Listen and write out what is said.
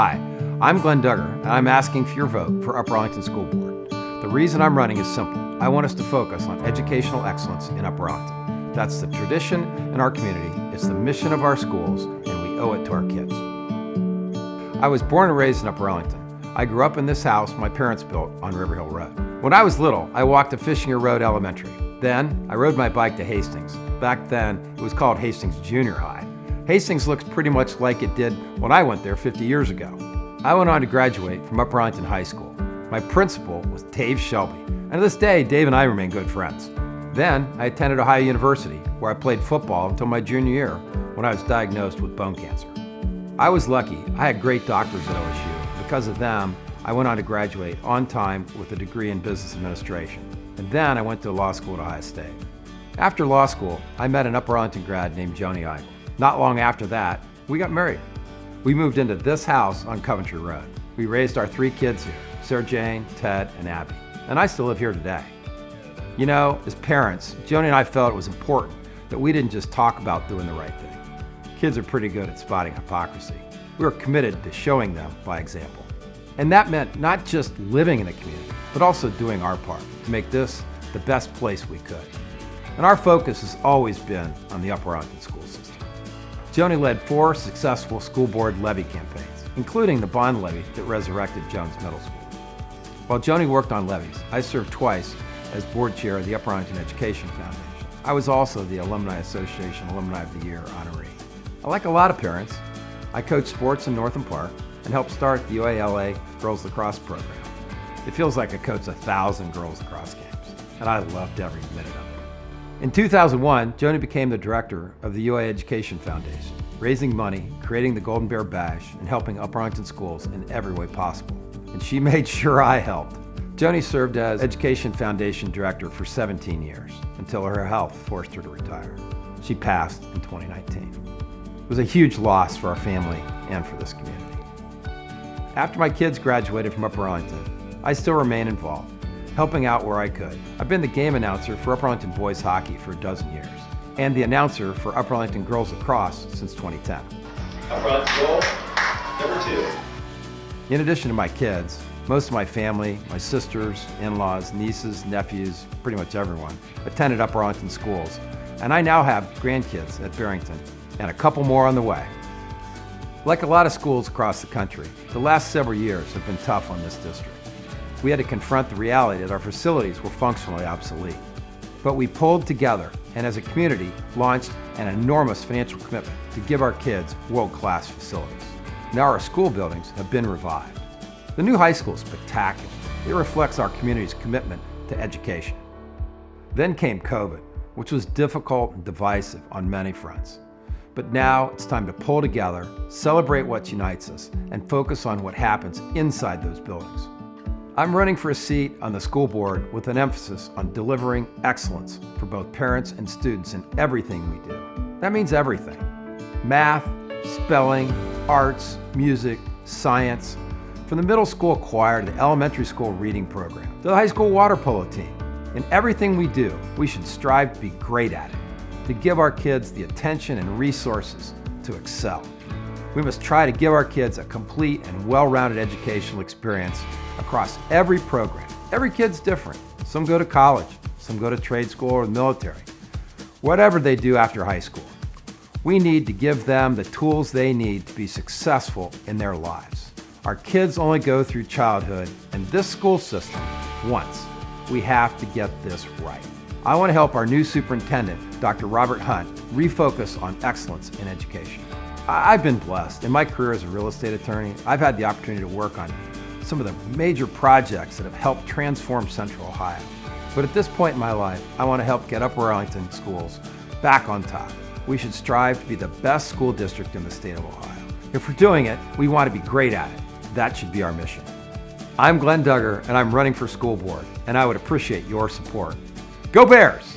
Hi, I'm Glen Dugger, and I'm asking for your vote for Upper Arlington School Board. The reason I'm running is simple. I want us to focus on educational excellence in Upper Arlington. That's the tradition in our community, it's the mission of our schools, and we owe it to our kids. I was born and raised in Upper Arlington. I grew up in this house my parents built on River Hill Road. When I was little, I walked to Fishinger Road Elementary. Then, I rode my bike to Hastings. Back then, it was called Hastings Junior High. Hastings looks pretty much like it did when I went there 50 years ago. I went on to graduate from Upper Arlington High School. My principal was Dave Shelby, and to this day, Dave and I remain good friends. Then, I attended Ohio University, where I played football until my junior year, when I was diagnosed with bone cancer. I was lucky. I had great doctors at OSU. Because of them, I went on to graduate on time with a degree in business administration. And then I went to law school at Ohio State. After law school, I met an Upper Arlington grad named Joni Eigel. Not long after that, we got married. We moved into this house on Coventry Road. We raised our 3 kids here, Sarah Jane, Ted, and Abby. And I still live here today. You know, as parents, Joni and I felt it was important that we didn't just talk about doing the right thing. Kids are pretty good at spotting hypocrisy. We were committed to showing them by example. And that meant not just living in the community, but also doing our part to make this the best place we could. And our focus has always been on the Upper Arlington school system. Joni led 4 successful school board levy campaigns, including the bond levy that resurrected Jones Middle School. While Joni worked on levies, I served twice as board chair of the Upper Arlington Education Foundation. I was also the Alumni Association Alumni of the Year honoree. Like a lot of parents, I coached sports in Northam Park and helped start the UALA Girls Lacrosse program. It feels like I coached 1,000 girls lacrosse games, and I loved every minute of it. In 2001, Joni became the director of the UA Education Foundation, raising money, creating the Golden Bear Bash, and helping Upper Arlington schools in every way possible. And she made sure I helped. Joni served as Education Foundation director for 17 years, until her health forced her to retire. She passed in 2019. It was a huge loss for our family and for this community. After my kids graduated from Upper Arlington, I still remain involved, helping out where I could. I've been the game announcer for Upper Arlington boys hockey for 12 years, and the announcer for Upper Arlington girls lacrosse since 2010. Upper Arlington goal, number 2. In addition to my kids, most of my family, my sisters, in-laws, nieces, nephews, pretty much everyone, attended Upper Arlington schools, and I now have grandkids at Barrington, and a couple more on the way. Like a lot of schools across the country, the last several years have been tough on this district. We had to confront the reality that our facilities were functionally obsolete. But we pulled together and as a community launched an enormous financial commitment to give our kids world-class facilities. Now our school buildings have been revived. The new high school is spectacular. It reflects our community's commitment to education. Then came COVID, which was difficult and divisive on many fronts. But now it's time to pull together, celebrate what unites us, and focus on what happens inside those buildings. I'm running for a seat on the school board with an emphasis on delivering excellence for both parents and students in everything we do. That means everything. Math, spelling, arts, music, science, from the middle school choir to the elementary school reading program, to the high school water polo team. In everything we do, we should strive to be great at it, to give our kids the attention and resources to excel. We must try to give our kids a complete and well-rounded educational experience across every program. Every kid's different. Some go to college, some go to trade school or the military. Whatever they do after high school, we need to give them the tools they need to be successful in their lives. Our kids only go through childhood and this school system once. We have to get this right. I want to help our new superintendent, Dr. Robert Hunt, refocus on excellence in education. I've been blessed. In my career as a real estate attorney, I've had the opportunity to work on some of the major projects that have helped transform Central Ohio. But at this point in my life, I want to help get Upper Arlington schools back on top. We should strive to be the best school district in the state of Ohio. If we're doing it, we want to be great at it. That should be our mission. I'm Glen Dugger, and I'm running for school board, and I would appreciate your support. Go Bears!